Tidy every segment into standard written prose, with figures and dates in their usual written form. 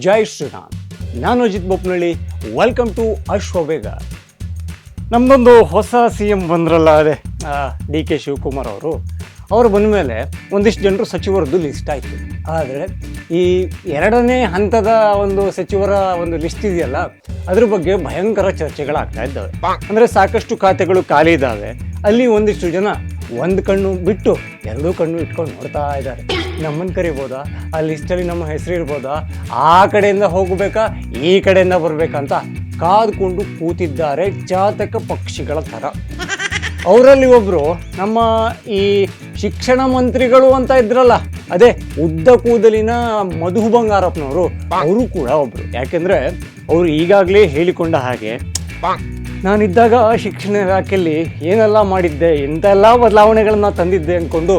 ಜೈ ಶ್ರೀರಾಮ್. ನಾನು Ajit Bopnalli. Welcome to Ashwavega. ನಮ್ಮದೊಂದು ಹೊಸ CM ಬಂದ್ರಲ್ಲ, ಅದೇ DK ಶಿವಕುಮಾರ್ ಅವರು ಬಂದ ಮೇಲೆ ಒಂದಿಷ್ಟು ಜನರು ಸಚಿವರದ್ದು ಲಿಸ್ಟ್ ಆಯಿತು. ಆದರೆ ಈ ಎರಡನೇ ಹಂತದ ಒಂದು ಸಚಿವರ ಒಂದು ಲಿಸ್ಟ್ ಇದೆಯಲ್ಲ, ಅದ್ರ ಬಗ್ಗೆ ಭಯಂಕರ ಚರ್ಚೆಗಳಾಗ್ತಾ ಇದ್ದಾವೆ. ಅಂದರೆ ಸಾಕಷ್ಟು ಖಾತೆಗಳು ಖಾಲಿ ಇದ್ದಾವೆ. ಅಲ್ಲಿ ಒಂದಿಷ್ಟು ಜನ ಒಂದು ಕಣ್ಣು ಬಿಟ್ಟು ಎರಡೂ ಕಣ್ಣು ಇಟ್ಕೊಂಡು ನೋಡ್ತಾ ಇದ್ದಾರೆ. ನಮ್ಮನ್ನು ಕರಿಬೋದಾ, ಆ ಲಿಸ್ಟಲ್ಲಿ ನಮ್ಮ ಹೆಸರು ಇರ್ಬೋದಾ, ಆ ಕಡೆಯಿಂದ ಹೋಗಬೇಕಾ ಈ ಕಡೆಯಿಂದ ಬರಬೇಕಂತ ಕಾದ್ಕೊಂಡು ಕೂತಿದ್ದಾರೆ ಜಾತಕ ಪಕ್ಷಿಗಳ ಥರ. ಅವರಲ್ಲಿ ಒಬ್ಬರು ನಮ್ಮ ಈ ಶಿಕ್ಷಣ ಮಂತ್ರಿಗಳು ಅಂತ ಇದ್ರಲ್ಲ, ಅದೇ ಉದ್ದ ಕೂದಲಿನ ಮಧು ಬಂಗಾರಪ್ಪನವರು, ಅವರು ಕೂಡ ಒಬ್ರು. ಯಾಕೆಂದ್ರೆ ಅವರು ಈಗಾಗಲೇ ಹೇಳಿಕೊಂಡ ಹಾಗೆ, ನಾನಿದ್ದಾಗ ಶಿಕ್ಷಣ ಇಲಾಖೆಯಲ್ಲಿ ಏನೆಲ್ಲ ಮಾಡಿದ್ದೆ, ಎಂತೆಲ್ಲ ಬದಲಾವಣೆಗಳನ್ನ ತಂದಿದ್ದೆ ಅಂದ್ಕೊಂಡು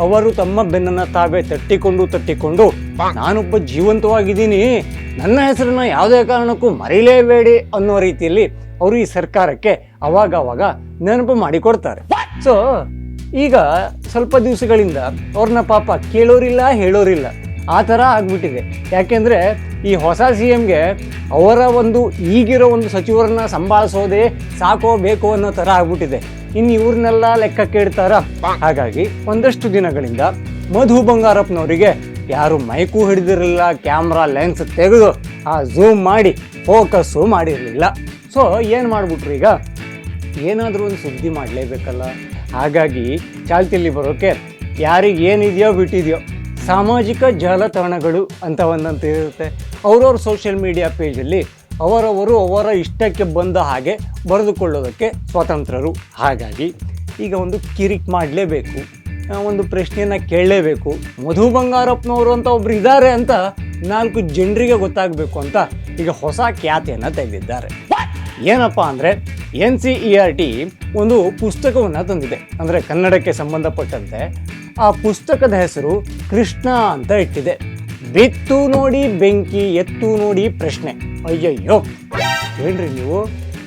ಅವರು ತಮ್ಮ ಬೆನ್ನನ್ನು ತಾವೇ ತಟ್ಟಿಕೊಂಡು ನಾನೊಬ್ಬ ಜೀವಂತವಾಗಿದ್ದೀನಿ, ನನ್ನ ಹೆಸರನ್ನ ಯಾವುದೇ ಕಾರಣಕ್ಕೂ ಮರೀಲೇಬೇಡಿ ಅನ್ನೋ ರೀತಿಯಲ್ಲಿ ಅವರು ಈ ಸರ್ಕಾರಕ್ಕೆ ಅವಾಗ ನೆನಪು ಮಾಡಿಕೊಡ್ತಾರೆ. ಸೊ ಈಗ ಸ್ವಲ್ಪ ದಿವಸಗಳಿಂದ ಅವ್ರನ್ನ ಪಾಪ ಕೇಳೋರಿಲ್ಲ ಹೇಳೋರಿಲ್ಲ, ಆ ಥರ ಆಗ್ಬಿಟ್ಟಿದೆ. ಯಾಕೆಂದರೆ ಈ ಹೊಸ CMಗೆ ಅವರ ಒಂದು ಈಗಿರೋ ಒಂದು ಸಚಿವರನ್ನ ಸಂಭಾಳಿಸೋದೇ ಸಾಕೋ ಬೇಕೋ ಅನ್ನೋ ಥರ ಆಗ್ಬಿಟ್ಟಿದೆ. ಇನ್ನು ಇವ್ರನ್ನೆಲ್ಲ ಲೆಕ್ಕಕ್ಕೆ ಇಡ್ತಾರ. ಹಾಗಾಗಿ ಒಂದಷ್ಟು ದಿನಗಳಿಂದ ಮಧು ಬಂಗಾರಪ್ಪನವರಿಗೆ ಯಾರು ಮೈಕು ಹಿಡಿದಿರಲಿಲ್ಲ, ಕ್ಯಾಮ್ರಾ ಲೆನ್ಸ್ ತೆಗೆದು ಝೂಮ್ ಮಾಡಿ ಫೋಕಸ್ಸು ಮಾಡಿರಲಿಲ್ಲ. ಸೊ ಏನು ಮಾಡಿಬಿಟ್ರು, ಈಗ ಏನಾದರೂ ಒಂದು ಸುದ್ದಿ ಮಾಡಲೇಬೇಕಲ್ಲ. ಹಾಗಾಗಿ ಚಾಲ್ತಿಯಲ್ಲಿ ಬರೋಕ್ಕೆ ಯಾರಿಗೆ ಏನಿದೆಯೋ ಬಿಟ್ಟಿದೆಯೋ ಸಾಮಾಜಿಕ ಜಾಲತಾಣಗಳು ಅಂತ ಒಂದಂತ ಇರುತ್ತೆ. ಅವರವ್ರ ಸೋಷಿಯಲ್ ಮೀಡಿಯಾ ಪೇಜಲ್ಲಿ ಅವರ ಇಷ್ಟಕ್ಕೆ ಬಂದ ಹಾಗೆ ಬರೆದುಕೊಳ್ಳೋದಕ್ಕೆ ಸ್ವತಂತ್ರರು. ಹಾಗಾಗಿ ಈಗ ಒಂದು ಕಿರಿಕ್ ಮಾಡಲೇಬೇಕು, ಒಂದು ಪ್ರಶ್ನೆಯನ್ನು ಕೇಳಲೇಬೇಕು. ಮಧು ಬಂಗಾರಪ್ಪನವರು ಅಂತ ಒಬ್ರು ಇದ್ದಾರೆ ಅಂತ 4 ಜನರಿಗೆ ಗೊತ್ತಾಗಬೇಕು ಅಂತ ಈಗ ಹೊಸ ಖ್ಯಾತಿಯನ್ನು ತೆಗೆದಿದ್ದಾರೆ. ಏನಪ್ಪ ಅಂದರೆ NCERT ಒಂದು ಪುಸ್ತಕವನ್ನು ತಂದಿದೆ, ಅಂದರೆ ಕನ್ನಡಕ್ಕೆ ಸಂಬಂಧಪಟ್ಟಂತೆ. ಆ ಪುಸ್ತಕದ ಹೆಸರು ಕೃಷ್ಣ ಅಂತ ಇಟ್ಟಿದೆ. ಬಿತ್ತು ನೋಡಿ ಬೆಂಕಿ, ಎತ್ತು ನೋಡಿ ಪ್ರಶ್ನೆ. ಅಯ್ಯಯ್ಯೋ ಏನ್ರಿ ನೀವು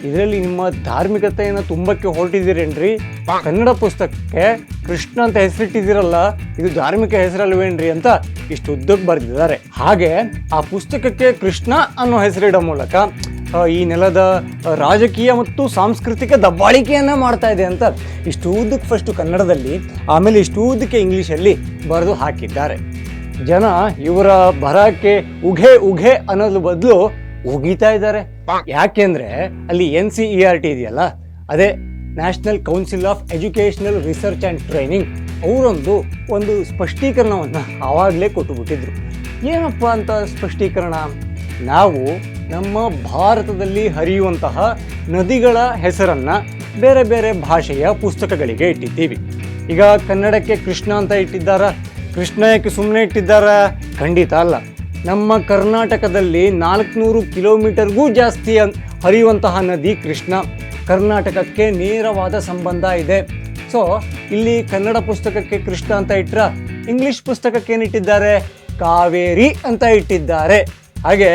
ಇದರಲ್ಲಿ ನಿಮ್ಮ ಧಾರ್ಮಿಕತೆಯನ್ನು ತುಂಬಕ್ಕೆ ಹೊರಟಿದ್ದೀರೇನ್ರಿ? ಕನ್ನಡ ಪುಸ್ತಕಕ್ಕೆ ಕೃಷ್ಣ ಅಂತ ಹೆಸರಿಟ್ಟಿದ್ದೀರಲ್ಲ, ಇದು ಧಾರ್ಮಿಕ ಹೆಸರಲ್ವೇನ್ರಿ ಅಂತ ಇಷ್ಟು ಉದ್ದಕ್ಕೆ ಬರೆದಿದ್ದಾರೆ. ಹಾಗೆ ಆ ಪುಸ್ತಕಕ್ಕೆ ಕೃಷ್ಣ ಅನ್ನೋ ಹೆಸರಿಡೋ ಮೂಲಕ ಈ ನೆಲದ ರಾಜಕೀಯ ಮತ್ತು ಸಾಂಸ್ಕೃತಿಕ ದಬ್ಬಾಳಿಕೆಯನ್ನು ಮಾಡ್ತಾ ಇದೆ ಅಂತ ಇಷ್ಟು ಉದ್ದಕ್ಕೆ ಫಸ್ಟು ಕನ್ನಡದಲ್ಲಿ, ಆಮೇಲೆ ಇಷ್ಟು ಉದ್ದಕ್ಕೆ ಇಂಗ್ಲೀಷಲ್ಲಿ ಬರೆದು ಹಾಕಿದ್ದಾರೆ. ಜನ ಇವರ ಬರಹಕ್ಕೆ ಉಘೆ ಅನ್ನೋದ್ರ ಬದಲು ಉಗಿತಾ ಇದ್ದಾರೆ. ಯಾಕೆಂದ್ರೆ ಅಲ್ಲಿ NCERT ಇದೆಯಲ್ಲ, ಅದೇ national council of educational research and training, ಒಂದು ಸ್ಪಷ್ಟೀಕರಣವನ್ನು ಆವಾಗಲೇ ಕೊಟ್ಟುಬಿಟ್ಟಿದ್ರು. ಏನಪ್ಪ ಅಂತ ಸ್ಪಷ್ಟೀಕರಣ? ನಾವು ನಮ್ಮ ಭಾರತದಲ್ಲಿ ಹರಿಯುವಂತಹ ನದಿಗಳ ಹೆಸರನ್ನು ಬೇರೆ ಬೇರೆ ಭಾಷೆಯ ಪುಸ್ತಕಗಳಿಗೆ ಇಟ್ಟಿದ್ದೀವಿ. ಈಗ ಕನ್ನಡಕ್ಕೆ ಕೃಷ್ಣ ಅಂತ ಇಟ್ಟಿದ್ದಾರ? ಕೃಷ್ಣ ಯಾಕೆ ಸುಮ್ಮನೆ ಇಟ್ಟಿದ್ದಾರ? ಖಂಡಿತ ಅಲ್ಲ. ನಮ್ಮ ಕರ್ನಾಟಕದಲ್ಲಿ 400 ಕಿಲೋಮೀಟರ್ಗೂ ಜಾಸ್ತಿ ಹರಿಯುವಂತಹ ನದಿ ಕೃಷ್ಣ. ಕರ್ನಾಟಕಕ್ಕೆ ನೇರವಾದ ಸಂಬಂಧ ಇದೆ. ಸೊ ಇಲ್ಲಿ ಕನ್ನಡ ಪುಸ್ತಕಕ್ಕೆ ಕೃಷ್ಣ ಅಂತ ಇಟ್ಟರೆ, ಇಂಗ್ಲಿಷ್ ಪುಸ್ತಕಕ್ಕೆ ಏನಿಟ್ಟಿದ್ದಾರೆ? ಕಾವೇರಿ ಅಂತ ಇಟ್ಟಿದ್ದಾರೆ. ಹಾಗೆ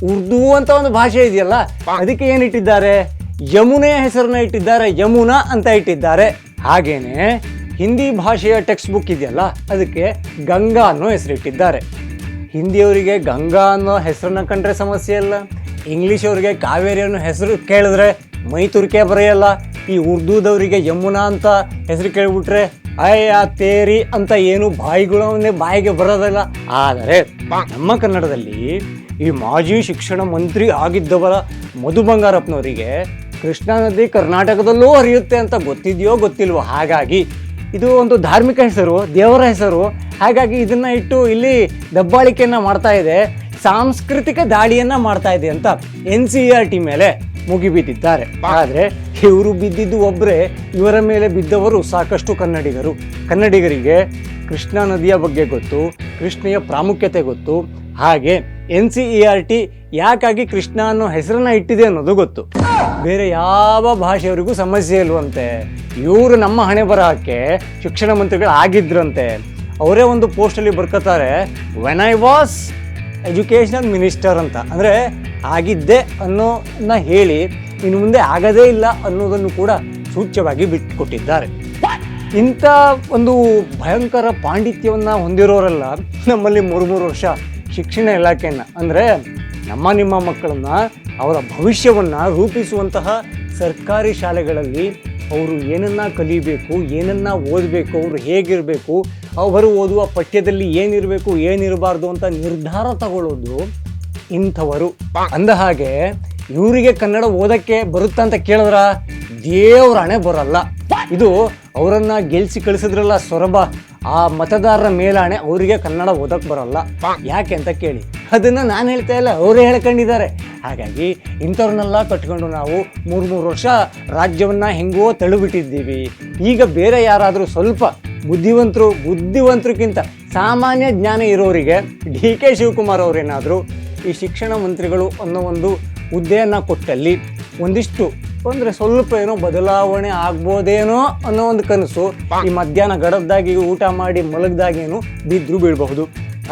ಉರ್ದು ಅಂತ ಒಂದು ಭಾಷೆ ಇದೆಯಲ್ಲ, ಅದಕ್ಕೆ ಏನಿಟ್ಟಿದ್ದಾರೆ? ಯಮುನೆಯ ಹೆಸರನ್ನ ಇಟ್ಟಿದ್ದಾರೆ, ಯಮುನಾ ಅಂತ ಇಟ್ಟಿದ್ದಾರೆ. ಹಾಗೇನೆ ಹಿಂದಿ ಭಾಷೆಯ ಟೆಕ್ಸ್ಟ್ ಬುಕ್ ಇದೆಯಲ್ಲ, ಅದಕ್ಕೆ ಗಂಗಾ ಅನ್ನೋ ಹೆಸರಿಟ್ಟಿದ್ದಾರೆ. ಹಿಂದಿಯವರಿಗೆ ಗಂಗಾ ಅನ್ನೋ ಹೆಸರನ್ನ ಕಂಡ್ರೆ ಸಮಸ್ಯೆ ಇಲ್ಲ, ಇಂಗ್ಲೀಷ್ ಅವರಿಗೆ ಕಾವೇರಿ ಅನ್ನೋ ಹೆಸರು ಕೇಳಿದ್ರೆ ಮೈತುರಿಕೆ ಬರೆಯಲ್ಲ. ಈ ಉರ್ದುದವರಿಗೆ ಯಮುನಾ ಅಂತ ಹೆಸರು ಕೇಳಿಬಿಟ್ರೆ ಅಯ್ಯ ತೇರಿ ಅಂತ ಏನು ಬಾಯಿಗೆ ಬರೋದಿಲ್ಲ. ಆದರೆ ನಮ್ಮ ಕನ್ನಡದಲ್ಲಿ ಈ ಮಾಜಿ ಶಿಕ್ಷಣ ಮಂತ್ರಿ ಆಗಿದ್ದವರ ಮಧು ಬಂಗಾರಪ್ಪನವರಿಗೆ ಕೃಷ್ಣಾ ನದಿ ಕರ್ನಾಟಕದಲ್ಲೂ ಹರಿಯುತ್ತೆ ಅಂತ ಗೊತ್ತಿದೆಯೋ ಗೊತ್ತಿಲ್ವೋ. ಹಾಗಾಗಿ ಇದು ಒಂದು ಧಾರ್ಮಿಕ ಹೆಸರು, ದೇವರ ಹೆಸರು. ಹಾಗಾಗಿ ಇದನ್ನು ಇಟ್ಟು ಇಲ್ಲಿ ದಬ್ಬಾಳಿಕೆಯನ್ನು ಮಾಡ್ತಾ ಇದೆ, ಸಾಂಸ್ಕೃತಿಕ ದಾಳಿಯನ್ನು ಮಾಡ್ತಾ ಇದೆ ಅಂತ NCERT ಮೇಲೆ ಮುಗಿಬಿದ್ದಿದ್ದಾರೆ. ಆದರೆ ಇವರು ಬಿದ್ದಿದ್ದು ಒಬ್ಬರೇ, ಇವರ ಮೇಲೆ ಬಿದ್ದವರು ಸಾಕಷ್ಟು ಕನ್ನಡಿಗರಿಗೆ ಕೃಷ್ಣಾ ನದಿಯ ಬಗ್ಗೆ ಗೊತ್ತು, ಕೃಷ್ಣೆಯ ಪ್ರಾಮುಖ್ಯತೆ ಗೊತ್ತು. ಹಾಗೆ NCERT ಯಾಕಾಗಿ ಕೃಷ್ಣ ಅನ್ನೋ ಹೆಸರನ್ನ ಇಟ್ಟಿದೆ ಅನ್ನೋದು ಗೊತ್ತು. ಬೇರೆ ಯಾವ ಭಾಷೆಯವರಿಗೂ ಸಮಸ್ಯೆ ಇಲ್ವಂತೆ. ಇವರು ನಮ್ಮ ಹಣೆ ಬರಹಕ್ಕೆ ಶಿಕ್ಷಣ ಮಂತ್ರಿಗಳು ಆಗಿದ್ರಂತೆ. ಅವರೇ ಒಂದು ಪೋಸ್ಟಲ್ಲಿ ಬರ್ಕೋತಾರೆ, when I was educational minister ಅಂತ. ಅಂದರೆ ಆಗಿದ್ದೆ ಅನ್ನೋದನ್ನ ಹೇಳಿ ಇನ್ನು ಮುಂದೆ ಆಗದೇ ಇಲ್ಲ ಅನ್ನೋದನ್ನು ಕೂಡ ಸೂಚ್ಯವಾಗಿ ಬಿಟ್ಟುಕೊಟ್ಟಿದ್ದಾರೆ. ಇಂಥ ಒಂದು ಭಯಂಕರ ಪಾಂಡಿತ್ಯವನ್ನು ಹೊಂದಿರೋರೆಲ್ಲ ನಮ್ಮಲ್ಲಿ 3 ವರ್ಷ ಶಿಕ್ಷಣ ಇಲಾಖೆಯನ್ನು, ಅಂದರೆ ನಿಮ್ಮ ಮಕ್ಕಳನ್ನ, ಅವರ ಭವಿಷ್ಯವನ್ನು ರೂಪಿಸುವಂತಹ ಸರ್ಕಾರಿ ಶಾಲೆಗಳಲ್ಲಿ ಅವರು ಏನನ್ನ ಕಲಿಬೇಕು, ಏನನ್ನ ಓದಬೇಕು, ಅವರು ಹೇಗಿರಬೇಕು, ಅವರು ಓದುವ ಪಠ್ಯದಲ್ಲಿ ಏನಿರಬೇಕು ಏನಿರಬಾರ್ದು ಅಂತ ನಿರ್ಧಾರ ತಗೊಳ್ಳೋದು ಇಂಥವರು. ಅಂದ ಹಾಗೆ ಇವರಿಗೆ ಕನ್ನಡ ಓದಕ್ಕೆ ಬರುತ್ತಾ ಅಂತ ಕೇಳಿದ್ರ ದೇವ್ರ ಹಣೆ ಬರಲ್ಲ. ಇದು ಅವರನ್ನ ಗೆಲ್ಸಿ ಕಳಿಸಿದ್ರಲ್ಲ ಸೊರಬ, ಆ ಮತದಾರರ ಮೇಲಾಣೆ ಅವರಿಗೆ ಕನ್ನಡ ಓದಕ್ಕೆ ಬರಲ್ಲ. ಯಾಕೆ ಅಂತ ಕೇಳಿ, ಅದನ್ನು ನಾನು ಹೇಳ್ತಾ ಇಲ್ಲ, ಅವರೇ ಹೇಳ್ಕೊಂಡಿದ್ದಾರೆ. ಹಾಗಾಗಿ ಇಂಥವ್ರನ್ನೆಲ್ಲ ಕಟ್ಕೊಂಡು ನಾವು 3 ವರ್ಷ ರಾಜ್ಯವನ್ನು ಹೆಂಗೋ ತಳ್ಳಿಬಿಟ್ಟಿದ್ದೀವಿ. ಈಗ ಬೇರೆ ಯಾರಾದರೂ ಸ್ವಲ್ಪ ಬುದ್ಧಿವಂತರಿಗಿಂತ ಸಾಮಾನ್ಯ ಜ್ಞಾನ ಇರೋರಿಗೆ DK ಶಿವಕುಮಾರ್ ಅವರೇನಾದರೂ ಈ ಶಿಕ್ಷಣ ಮಂತ್ರಿಗಳು ಅನ್ನೋ ಒಂದು ಹುದ್ದೆಯನ್ನು ಕೊಟ್ಟಲ್ಲಿ ಒಂದಿಷ್ಟು ಅಂದರೆ ಸ್ವಲ್ಪ ಏನೋ ಬದಲಾವಣೆ ಆಗ್ಬೋದೇನೋ ಅನ್ನೋ ಒಂದು ಕನಸು ಈ ಮಧ್ಯಾಹ್ನ ಗಡದ್ದಾಗಿ ಊಟ ಮಾಡಿ ಮಲಗ್ದಾಗೇನು ಬಿದ್ದರೂ ಬೀಳಬಹುದು.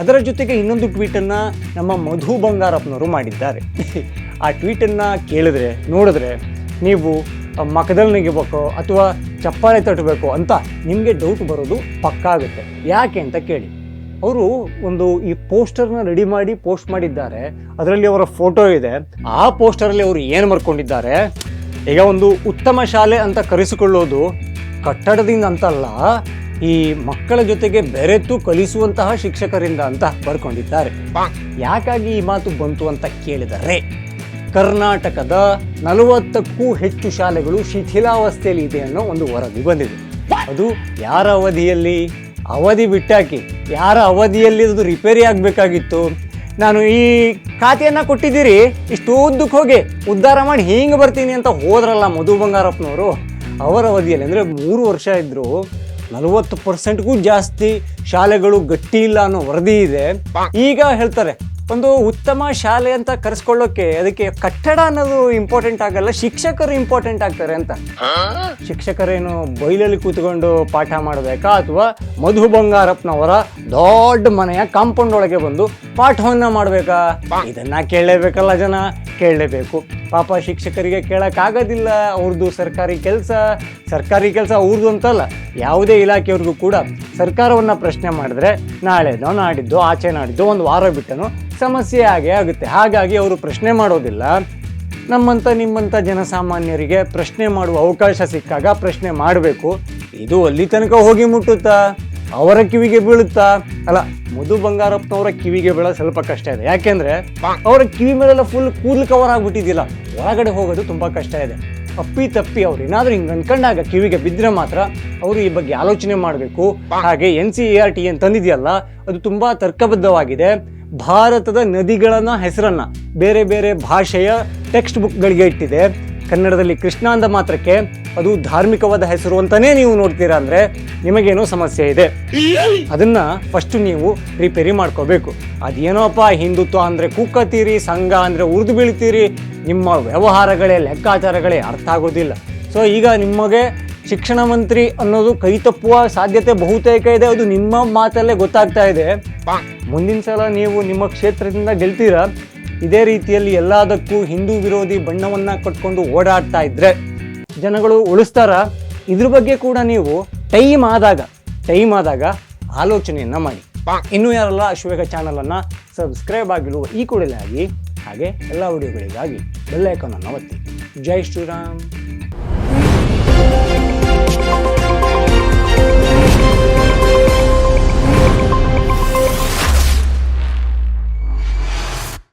ಅದರ ಜೊತೆಗೆ ಇನ್ನೊಂದು ಟ್ವೀಟನ್ನು ನಮ್ಮ ಮಧು ಬಂಗಾರಪ್ಪನವರು ಮಾಡಿದ್ದಾರೆ. ಆ ಟ್ವೀಟನ್ನು ಕೇಳಿದ್ರೆ ನೋಡಿದ್ರೆ ನೀವು ಮಕದಲ್ಲಿ ನೆಗಿಬೇಕು ಅಥವಾ ಚಪ್ಪಾಳೆ ತಟ್ಟಬೇಕು ಅಂತ ನಿಮಗೆ ಡೌಟ್ ಬರೋದು ಪಕ್ಕಾ ಆಗುತ್ತೆ. ಯಾಕೆ ಅಂತ ಕೇಳಿ, ಅವರು ಈ ಪೋಸ್ಟರ್ನ ರೆಡಿ ಮಾಡಿ ಪೋಸ್ಟ್ ಮಾಡಿದ್ದಾರೆ. ಅದರಲ್ಲಿ ಅವರ ಫೋಟೋ ಇದೆ. ಆ ಪೋಸ್ಟರಲ್ಲಿ ಅವರು ಏನು ಬರ್ಕೊಂಡಿದ್ದಾರೆ, ಈಗ ಒಂದು ಉತ್ತಮ ಶಾಲೆ ಅಂತ ಕರೆಸಿಕೊಳ್ಳೋದು ಕಟ್ಟಡದಿಂದ ಅಂತಲ್ಲ, ಈ ಮಕ್ಕಳ ಜೊತೆಗೆ ಬೆರೆತು ಕಲಿಸುವಂತಹ ಶಿಕ್ಷಕರಿಂದ ಅಂತ ಬರ್ಕೊಂಡಿದ್ದಾರೆ. ಯಾಕಾಗಿ ಈ ಮಾತು ಬಂತು ಅಂತ ಕೇಳಿದರೆ, ಕರ್ನಾಟಕದ 40ಕ್ಕೂ ಹೆಚ್ಚು ಶಾಲೆಗಳು ಶಿಥಿಲಾವಸ್ಥೆಯಲ್ಲಿ ಇದೆ ಅನ್ನೋ ಒಂದು ವರದಿ ಬಂದಿದೆ. ಅದು ಯಾರ ಅವಧಿ ಬಿಟ್ಟಾಕಿ ಯಾರ ಅವಧಿಯಲ್ಲಿ ಅದು ರಿಪೇರಿ ಆಗಬೇಕಾಗಿತ್ತು. ನಾನು ಈ ಖಾತೆಯನ್ನು ಕೊಟ್ಟಿದ್ದೀರಿ, ಇಷ್ಟು ಉದ್ದಕ್ಕೆ ಹೋಗಿ ಉದ್ಧಾರ ಮಾಡಿ ಹಿಂಗೆ ಬರ್ತೀನಿ ಅಂತ ಹೋದ್ರಲ್ಲ ಮಧು ಬಂಗಾರಪ್ಪನವರು, ಅವರ ಅವಧಿಯಲ್ಲಿ ಅಂದರೆ 3 ವರ್ಷ ಇದ್ದರು 40%ಗೂ ಜಾಸ್ತಿ ಶಾಲೆಗಳು ಗಟ್ಟಿ ಇಲ್ಲ ಅನ್ನೋ ವರದಿ ಇದೆ. ಈಗ ಹೇಳ್ತಾರೆ ಒಂದು ಉತ್ತಮ ಶಾಲೆ ಅಂತ ಕರೆಸ್ಕೊಳ್ಳೋಕೆ ಅದಕ್ಕೆ ಕಟ್ಟಡ ಅನ್ನೋದು ಇಂಪಾರ್ಟೆಂಟ್ ಆಗಲ್ಲ, ಶಿಕ್ಷಕರು ಇಂಪಾರ್ಟೆಂಟ್ ಆಗ್ತಾರೆ ಅಂತ. ಶಿಕ್ಷಕರೇನು ಬೈಲಲ್ಲಿ ಕೂತ್ಕೊಂಡು ಪಾಠ ಮಾಡಬೇಕಾ ಅಥವಾ ಮಧು ಬಂಗಾರಪ್ಪನವರ ದೊಡ್ಡ ಮನೆಯ ಕಾಂಪೌಂಡ್ ಒಳಗೆ ಬಂದು ಪಾಠವನ್ನ ಮಾಡಬೇಕಾ? ಇದನ್ನ ಕೇಳಲೇಬೇಕಲ್ಲ, ಜನ ಕೇಳಲೇಬೇಕು. ಪಾಪ ಶಿಕ್ಷಕರಿಗೆ ಕೇಳಕ್ಕಾಗೋದಿಲ್ಲ, ಅವ್ರದ್ದು ಸರ್ಕಾರಿ ಕೆಲಸ ಅವ್ರದ್ದು ಅಂತಲ್ಲ, ಯಾವುದೇ ಇಲಾಖೆಯವ್ರಿಗೂ ಕೂಡ ಸರ್ಕಾರವನ್ನು ಪ್ರಶ್ನೆ ಮಾಡಿದ್ರೆ ನಾಳೆನೋ ನಾಡಿದ್ದು ಆಚೆ ನಾಡಿದ್ದು ಒಂದು ವಾರ ಬಿಟ್ಟನೋ ಸಮಸ್ಯೆ ಆಗೇ ಆಗುತ್ತೆ. ಹಾಗಾಗಿ ಅವರು ಪ್ರಶ್ನೆ ಮಾಡೋದಿಲ್ಲ. ನಿಮ್ಮಂಥ ಜನಸಾಮಾನ್ಯರಿಗೆ ಪ್ರಶ್ನೆ ಮಾಡುವ ಅವಕಾಶ ಸಿಕ್ಕಾಗ ಪ್ರಶ್ನೆ ಮಾಡಬೇಕು. ಇದು ಅಲ್ಲಿ ತನಕ ಹೋಗಿ ಮುಟ್ಟುತ್ತಾ, ಅವರ ಕಿವಿಗೆ ಬೀಳುತ್ತಾ? ಅಲ್ಲ, ಮಧು ಬಂಗಾರಪ್ಪನವರ ಕಿವಿಗೆ ಬೀಳೋದು ಸ್ವಲ್ಪ ಕಷ್ಟ ಇದೆ. ಯಾಕೆಂದ್ರೆ ಅವರ ಕಿವಿ ಮೇಲೆಲ್ಲ ಫುಲ್ ಕೂದಲು ಕವರ್ ಆಗ್ಬಿಟ್ಟಿದ್ದಿಲ್ಲ, ಒಳಗಡೆ ಹೋಗೋದು ತುಂಬ ಕಷ್ಟ ಇದೆ. ತಪ್ಪಿ ಅವ್ರು ಏನಾದರೂ ಹಿಂಗೆ ಅನ್ಕೊಂಡಾಗ ಕಿವಿಗೆ ಬಿದ್ದರೆ ಮಾತ್ರ ಅವರು ಈ ಬಗ್ಗೆ ಆಲೋಚನೆ ಮಾಡಬೇಕು. ಹಾಗೆ NCERT ಏನು ತಂದಿದೆಯಲ್ಲ, ಅದು ತುಂಬ ತರ್ಕಬದ್ಧವಾಗಿದೆ. ಭಾರತದ ನದಿಗಳನ್ನ ಹೆಸರನ್ನ ಬೇರೆ ಬೇರೆ ಭಾಷೆಯ ಟೆಕ್ಸ್ಟ್ ಬುಕ್ಗಳಿಗೆ ಇಟ್ಟಿದೆ. ಕನ್ನಡದಲ್ಲಿ ಕೃಷ್ಣ ಅಂದ ಮಾತ್ರಕ್ಕೆ ಅದು ಧಾರ್ಮಿಕವಾದ ಹೆಸರು ಅಂತಾನೇ ನೀವು ನೋಡ್ತೀರಾ ಅಂದರೆ ನಿಮಗೇನೋ ಸಮಸ್ಯೆ ಇದೆ. ಅದನ್ನ ಫಸ್ಟ್ ನೀವು ರಿಪೇರಿ ಮಾಡ್ಕೋಬೇಕು. ಅದೇನೋಪ್ಪ ಹಿಂದುತ್ವ ಅಂದರೆ ಕುಕ್ಕತ್ತೀರಿ, ಸಂಘ ಅಂದರೆ ಉರಿದು ಬೀಳ್ತೀರಿ, ನಿಮ್ಮ ವ್ಯವಹಾರಗಳೇ ಲೆಕ್ಕಾಚಾರಗಳೇ ಅರ್ಥ ಆಗೋದಿಲ್ಲ. ಸೊ ಈಗ ನಿಮಗೆ ಶಿಕ್ಷಣ ಮಂತ್ರಿ ಅನ್ನೋದು ಕೈ ತಪ್ಪುವ ಸಾಧ್ಯತೆ ಬಹುತೇಕ ಇದೆ. ಅದು ನಿಮ್ಮ ಮಾತಲ್ಲೇ ಗೊತ್ತಾಗ್ತಾ ಇದೆ. ಮುಂದಿನ ಸಲ ನೀವು ನಿಮ್ಮ ಕ್ಷೇತ್ರದಿಂದ ಗೆಲ್ತೀರಾ, ಇದೇ ರೀತಿಯಲ್ಲಿ ಎಲ್ಲದಕ್ಕೂ ಹಿಂದೂ ವಿರೋಧಿ ಬಣ್ಣವನ್ನ ಕಟ್ಕೊಂಡು ಓಡಾಡ್ತಾ ಇದ್ರೆ ಜನಗಳು ಉಳಿಸ್ತಾರ? ಇದ್ರ ಬಗ್ಗೆ ಕೂಡ ನೀವು ಟೈಮ್ ಆದಾಗ ಆಲೋಚನೆಯನ್ನ ಮಾಡಿ. ಇನ್ನೂ ಯಾರೆಲ್ಲ ಅಶ್ವವೇಗ ಚಾನಲನ್ನು ಸಬ್ಸ್ಕ್ರೈಬ್ ಆಗಿರುವ ಈ ಕೂಡಲೇ ಆಗಿ, ಹಾಗೆ ಎಲ್ಲ ವಿಡಿಯೋಗಳಿಗಾಗಿ ಬೆಲ್ ಐಕಾನ್ ಅನ್ನು ಒತ್ತಿ. ಜೈ ಶ್ರೀರಾಮ್.